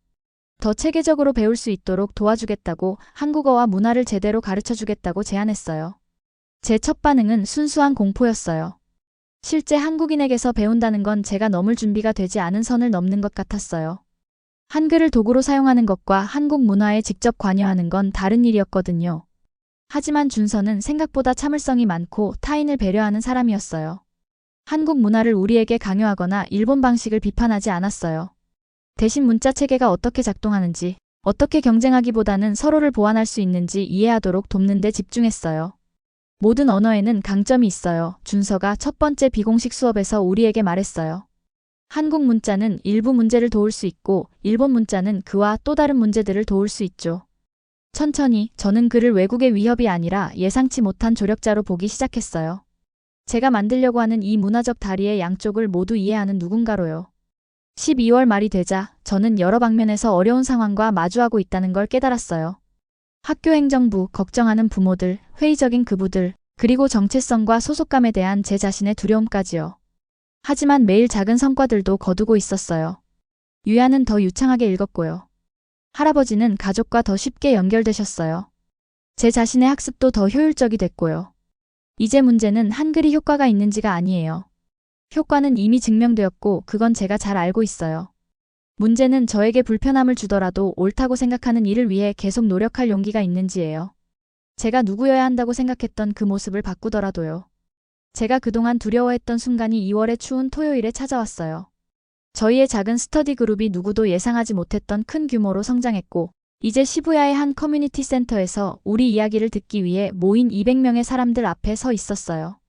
더 체계적으로 배울 수 있도록 도와주겠다고, 한국어와 문화를 제대로 가르쳐주겠다고 제안했어요. 제 첫 반응은 순수한 공포였어요. 실제 한국인에게서 배운다는 건 제가 넘을 준비가 되지 않은 선을 넘는 것 같았어요. 한글을 도구로 사용하는 것과 한국 문화에 직접 관여하는 건 다른 일이었거든요. 하지만 준서는 생각보다 참을성이 많고 타인을 배려하는 사람이었어요. 한국 문화를 우리에게 강요하거나 일본 방식을 비판하지 않았어요. 대신 문자 체계가 어떻게 작동하는지, 어떻게 경쟁하기보다는 서로를 보완할 수 있는지 이해하도록 돕는 데 집중했어요. 모든 언어에는 강점이 있어요. 준서가 첫 번째 비공식 수업에서 우리에게 말했어요. 한국 문자는 일부 문제를 도울 수 있고 일본 문자는 그와 또 다른 문제들을 도울 수 있죠. 천천히 저는 그를 외국의 위협이 아니라 예상치 못한 조력자로 보기 시작했어요. 제가 만들려고 하는 이 문화적 다리의 양쪽을 모두 이해하는 누군가로요. 12월 말이 되자 저는 여러 방면에서 어려운 상황과 마주하고 있다는 걸 깨달았어요. 학교 행정부, 걱정하는 부모들, 회의적인 그부들, 그리고 정체성과 소속감에 대한 제 자신의 두려움까지요. 하지만 매일 작은 성과들도 거두고 있었어요. 유야는 더 유창하게 읽었고요. 할아버지는 가족과 더 쉽게 연결되셨어요. 제 자신의 학습도 더 효율적이 됐고요. 이제 문제는 한글이 효과가 있는지가 아니에요. 효과는 이미 증명되었고 그건 제가 잘 알고 있어요. 문제는 저에게 불편함을 주더라도 옳다고 생각하는 일을 위해 계속 노력할 용기가 있는지예요. 제가 누구여야 한다고 생각했던 그 모습을 바꾸더라도요. 제가 그동안 두려워했던 순간이 2월의 추운 토요일에 찾아왔어요. 저희의 작은 스터디 그룹이 누구도 예상하지 못했던 큰 규모로 성장했고 이제 시부야의 한 커뮤니티 센터에서 우리 이야기를 듣기 위해 모인 200명의 사람들 앞에 서 있었어요.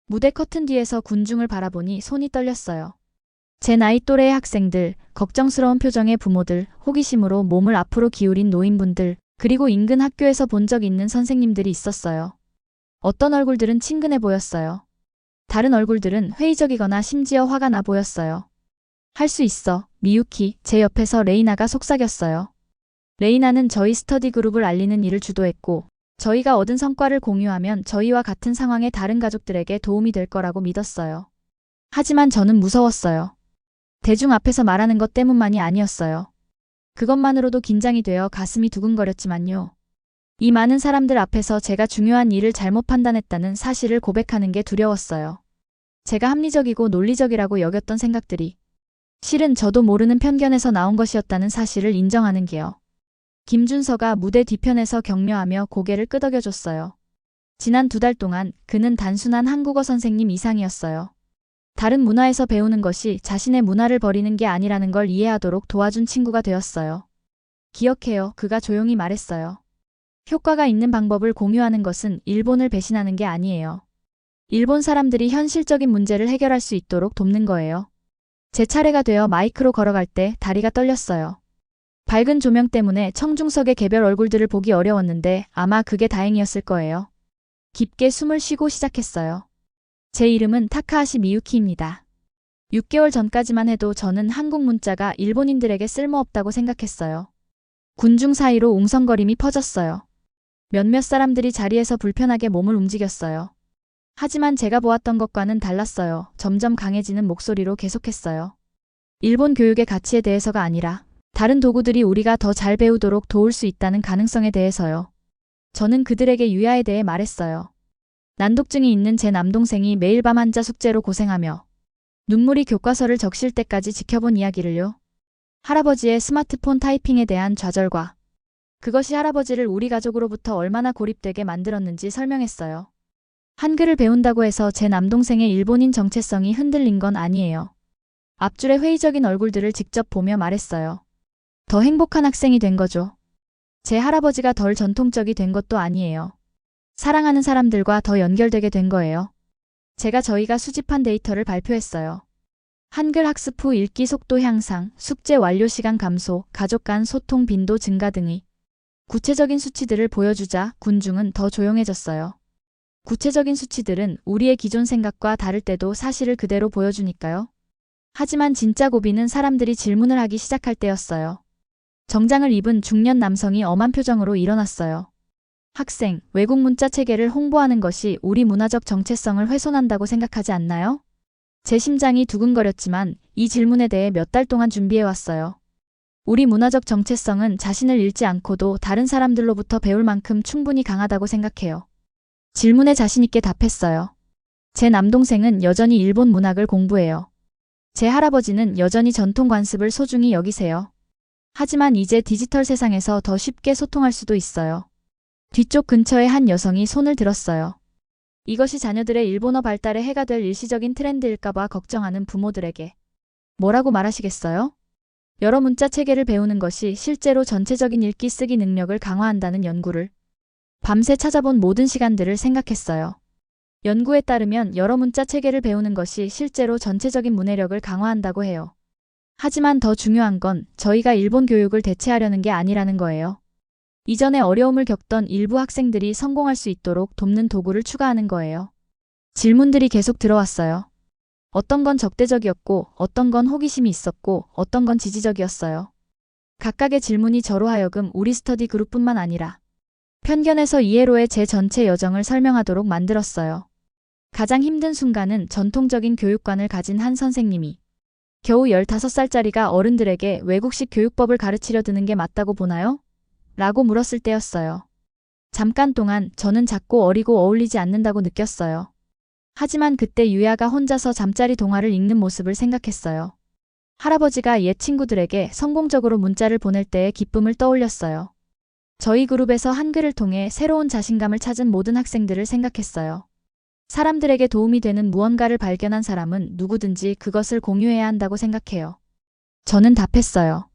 무대 커튼 뒤에서 군중을 바라보니 손이 떨렸어요. 제 나이 또래의 학생들, 걱정스러운 표정의 부모들, 호기심으로 몸을 앞으로 기울인 노인분들, 그리고 인근 학교에서 본 적 있는 선생님들이 있었어요. 어떤 얼굴들은 친근해 보였어요. 다른 얼굴들은 회의적이거나 심지어 화가 나 보였어요. 할 수 있어, 미유키. 제 옆에서 레이나가 속삭였어요. 레이나는 저희 스터디 그룹을 알리는 일을 주도했고 저희가 얻은 성과를 공유하면 저희와 같은 상황의 다른 가족들에게 도움이 될 거라고 믿었어요. 하지만 저는 무서웠어요. 대중 앞에서 말하는 것 때문만이 아니었어요. 그것만으로도 긴장이 되어 가슴이 두근거렸지만요. 이 많은 사람들 앞에서 제가 중요한 일을 잘못 판단했다는 사실을 고백하는 게 두려웠어요. 제가 합리적이고 논리적이라고 여겼던 생각들이 실은 저도 모르는 편견에서 나온 것이었다는 사실을 인정하는 게요. 김준서가 무대 뒤편에서 격려하며 고개를 끄덕여줬어요. 지난 2달 동안 그는 단순한 한국어 선생님 이상이었어요. 다른 문화에서 배우는 것이 자신의 문화를 버리는 게 아니라는 걸 이해하도록 도와준 친구가 되었어요. 기억해요. 그가 조용히 말했어요. 효과가 있는 방법을 공유하는 것은 일본을 배신하는 게 아니에요. 일본 사람들이 현실적인 문제를 해결할 수 있도록 돕는 거예요. 제 차례가 되어 마이크로 걸어갈 때 다리가 떨렸어요. 밝은 조명 때문에 청중석의 개별 얼굴들을 보기 어려웠는데 아마 그게 다행이었을 거예요. 깊게 숨을 쉬고 시작했어요. 제 이름은 타카하시 미유키입니다. 6개월 전까지만 해도 저는 한국 문자가 일본인들에게 쓸모없다고 생각했어요. 군중 사이로 웅성거림이 퍼졌어요. 몇몇 사람들이 자리에서 불편하게 몸을 움직였어요. 하지만 제가 보았던 것과는 달랐어요. 점점 강해지는 목소리로 계속했어요. 일본 교육의 가치에 대해서가 아니라 다른 도구들이 우리가 더 잘 배우도록 도울 수 있다는 가능성에 대해서요. 저는 그들에게 유야에 대해 말했어요. 난독증이 있는 제 남동생이 매일 밤 한자 숙제로 고생하며 눈물이 교과서를 적실 때까지 지켜본 이야기를요. 할아버지의 스마트폰 타이핑에 대한 좌절과 그것이 할아버지를 우리 가족으로부터 얼마나 고립되게 만들었는지 설명했어요. 한글을 배운다고 해서 제 남동생의 일본인 정체성이 흔들린 건 아니에요. 앞줄의 회의적인 얼굴들을 직접 보며 말했어요. 더 행복한 학생이 된 거죠. 제 할아버지가 덜 전통적이 된 것도 아니에요. 사랑하는 사람들과 더 연결되게 된 거예요. 제가 저희가 수집한 데이터를 발표했어요. 한글 학습 후 읽기 속도 향상, 숙제 완료 시간 감소, 가족 간 소통 빈도 증가 등의 구체적인 수치들을 보여주자 군중은 더 조용해졌어요. 구체적인 수치들은 우리의 기존 생각과 다를 때도 사실을 그대로 보여주니까요. 하지만 진짜 고비는 사람들이 질문을 하기 시작할 때였어요. 정장을 입은 중년 남성이 엄한 표정으로 일어났어요. 학생, 외국 문자 체계를 홍보하는 것이 우리 문화적 정체성을 훼손한다고 생각하지 않나요? 제 심장이 두근거렸지만 이 질문에 대해 몇 달 동안 준비해왔어요. 우리 문화적 정체성은 자신을 잃지 않고도 다른 사람들로부터 배울 만큼 충분히 강하다고 생각해요. 질문에 자신있게 답했어요. 제 남동생은 여전히 일본 문학을 공부해요. 제 할아버지는 여전히 전통 관습을 소중히 여기세요. 하지만 이제 디지털 세상에서 더 쉽게 소통할 수도 있어요. 뒤쪽 근처에 한 여성이 손을 들었어요. 이것이 자녀들의 일본어 발달에 해가 될 일시적인 트렌드일까봐 걱정하는 부모들에게 뭐라고 말하시겠어요? 여러 문자 체계를 배우는 것이 실제로 전체적인 읽기 쓰기 능력을 강화한다는 연구를 밤새 찾아본 모든 시간들을 생각했어요. 연구에 따르면 여러 문자 체계를 배우는 것이 실제로 전체적인 문해력을 강화한다고 해요. 하지만 더 중요한 건 저희가 일본 교육을 대체하려는 게 아니라는 거예요. 이전에 어려움을 겪던 일부 학생들이 성공할 수 있도록 돕는 도구를 추가하는 거예요. 질문들이 계속 들어왔어요. 어떤 건 적대적이었고, 어떤 건 호기심이 있었고, 어떤 건 지지적이었어요. 각각의 질문이 저로 하여금 우리 스터디 그룹뿐만 아니라 편견에서 이해로의 제 전체 여정을 설명하도록 만들었어요. 가장 힘든 순간은 전통적인 교육관을 가진 한 선생님이 겨우 15살짜리가 어른들에게 외국식 교육법을 가르치려 드는 게 맞다고 보나요? 라고 물었을 때였어요. 잠깐 동안 저는 작고 어리고 어울리지 않는다고 느꼈어요. 하지만 그때 유야가 혼자서 잠자리 동화를 읽는 모습을 생각했어요. 할아버지가 옛 친구들에게 성공적으로 문자를 보낼 때의 기쁨을 떠올렸어요. 저희 그룹에서 한글을 통해 새로운 자신감을 찾은 모든 학생들을 생각했어요. 사람들에게 도움이 되는 무언가를 발견한 사람은 누구든지 그것을 공유해야 한다고 생각해요. 저는 답했어요.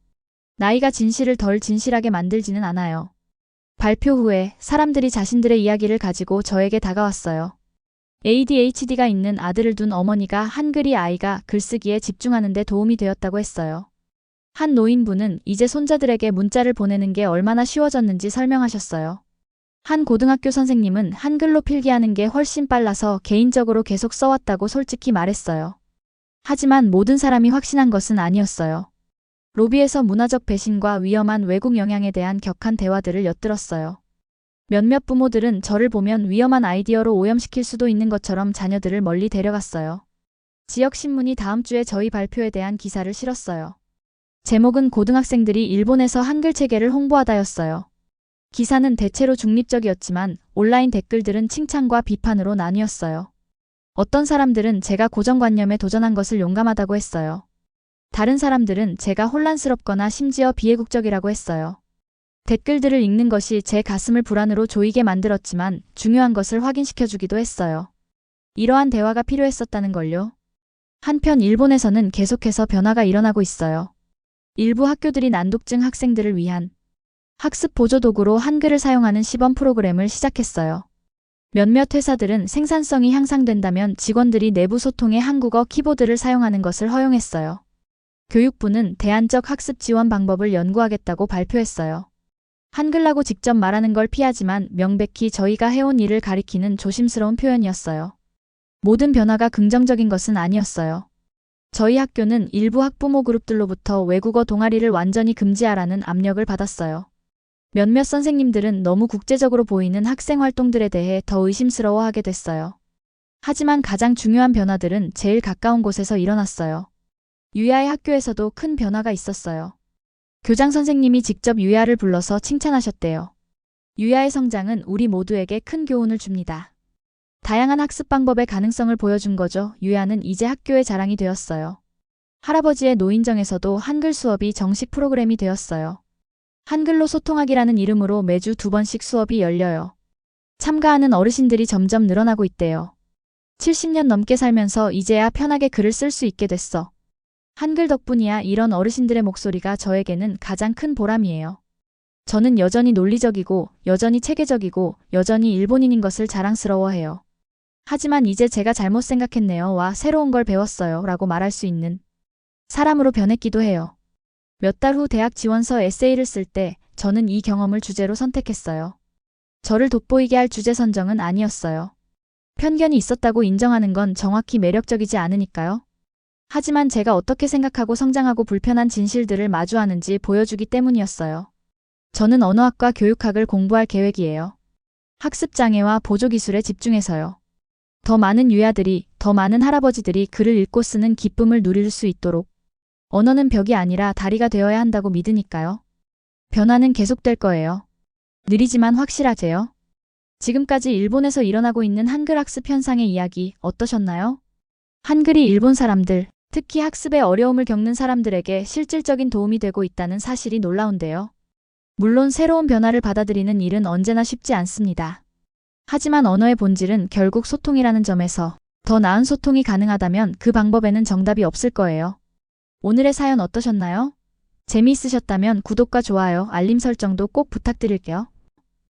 나이가 진실을 덜 진실하게 만들지는 않아요. 발표 후에 사람들이 자신들의 이야기를 가지고 저에게 다가왔어요. ADHD가 있는 아들을 둔 어머니가 한글이 아이가 글쓰기에 집중하는 데 도움이 되었다고 했어요. 한 노인분은 이제 손자들에게 문자를 보내는 게 얼마나 쉬워졌는지 설명하셨어요. 한 고등학교 선생님은 한글로 필기하는 게 훨씬 빨라서 개인적으로 계속 써왔다고 솔직히 말했어요. 하지만 모든 사람이 확신한 것은 아니었어요. 로비에서 문화적 배신과 위험한 외국 영향에 대한 격한 대화들을 엿들었어요. 몇몇 부모들은 저를 보면 위험한 아이디어로 오염시킬 수도 있는 것처럼 자녀들을 멀리 데려갔어요. 지역신문이 다음 주에 저희 발표에 대한 기사를 실었어요. 제목은 고등학생들이 일본에서 한글 체계를 홍보하다였어요. 기사는 대체로 중립적이었지만 온라인 댓글들은 칭찬과 비판으로 나뉘었어요. 어떤 사람들은 제가 고정관념에 도전한 것을 용감하다고 했어요. 다른 사람들은 제가 혼란스럽거나 심지어 비애국적이라고 했어요. 댓글들을 읽는 것이 제 가슴을 불안으로 조이게 만들었지만 중요한 것을 확인시켜주기도 했어요. 이러한 대화가 필요했었다는 걸요. 한편 일본에서는 계속해서 변화가 일어나고 있어요. 일부 학교들이 난독증 학생들을 위한 학습 보조도구로 한글을 사용하는 시범 프로그램을 시작했어요. 몇몇 회사들은 생산성이 향상된다면 직원들이 내부 소통에 한국어 키보드를 사용하는 것을 허용했어요. 교육부는 대안적 학습 지원 방법을 연구하겠다고 발표했어요. 한글라고 직접 말하는 걸 피하지만 명백히 저희가 해온 일을 가리키는 조심스러운 표현이었어요. 모든 변화가 긍정적인 것은 아니었어요. 저희 학교는 일부 학부모 그룹들로부터 외국어 동아리를 완전히 금지하라는 압력을 받았어요. 몇몇 선생님들은 너무 국제적으로 보이는 학생 활동들에 대해 더 의심스러워하게 됐어요. 하지만 가장 중요한 변화들은 제일 가까운 곳에서 일어났어요. 유야의 학교에서도 큰 변화가 있었어요. 교장 선생님이 직접 유야를 불러서 칭찬하셨대요. 유야의 성장은 우리 모두에게 큰 교훈을 줍니다. 다양한 학습 방법의 가능성을 보여준 거죠. 유야는 이제 학교의 자랑이 되었어요. 할아버지의 노인정에서도 한글 수업이 정식 프로그램이 되었어요. 한글로 소통하기라는 이름으로 매주 2번씩 수업이 열려요. 참가하는 어르신들이 점점 늘어나고 있대요. 70년 넘게 살면서 이제야 편하게 글을 쓸 수 있게 됐어. 한글 덕분이야. 이런 어르신들의 목소리가 저에게는 가장 큰 보람이에요. 저는 여전히 논리적이고 여전히 체계적이고 여전히 일본인인 것을 자랑스러워해요. 하지만 이제 제가 잘못 생각했네요. 와 새로운 걸 배웠어요. 라고 말할 수 있는 사람으로 변했기도 해요. 몇 달 후 대학 지원서 에세이를 쓸 때 저는 이 경험을 주제로 선택했어요. 저를 돋보이게 할 주제 선정은 아니었어요. 편견이 있었다고 인정하는 건 정확히 매력적이지 않으니까요. 하지만 제가 어떻게 생각하고 성장하고 불편한 진실들을 마주하는지 보여주기 때문이었어요. 저는 언어학과 교육학을 공부할 계획이에요. 학습장애와 보조기술에 집중해서요. 더 많은 유야들이, 더 많은 할아버지들이 글을 읽고 쓰는 기쁨을 누릴 수 있도록 언어는 벽이 아니라 다리가 되어야 한다고 믿으니까요. 변화는 계속될 거예요. 느리지만 확실하세요. 지금까지 일본에서 일어나고 있는 한글 학습 현상의 이야기 어떠셨나요? 한글이 일본 사람들, 특히 학습에 어려움을 겪는 사람들에게 실질적인 도움이 되고 있다는 사실이 놀라운데요. 물론 새로운 변화를 받아들이는 일은 언제나 쉽지 않습니다. 하지만 언어의 본질은 결국 소통이라는 점에서 더 나은 소통이 가능하다면 그 방법에는 정답이 없을 거예요. 오늘의 사연 어떠셨나요? 재미있으셨다면 구독과 좋아요, 알림 설정도 꼭 부탁드릴게요.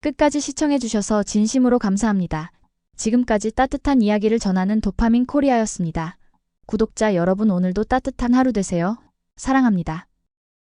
끝까지 시청해주셔서 진심으로 감사합니다. 지금까지 따뜻한 이야기를 전하는 도파민 코리아였습니다. 구독자 여러분 오늘도 따뜻한 하루 되세요. 사랑합니다.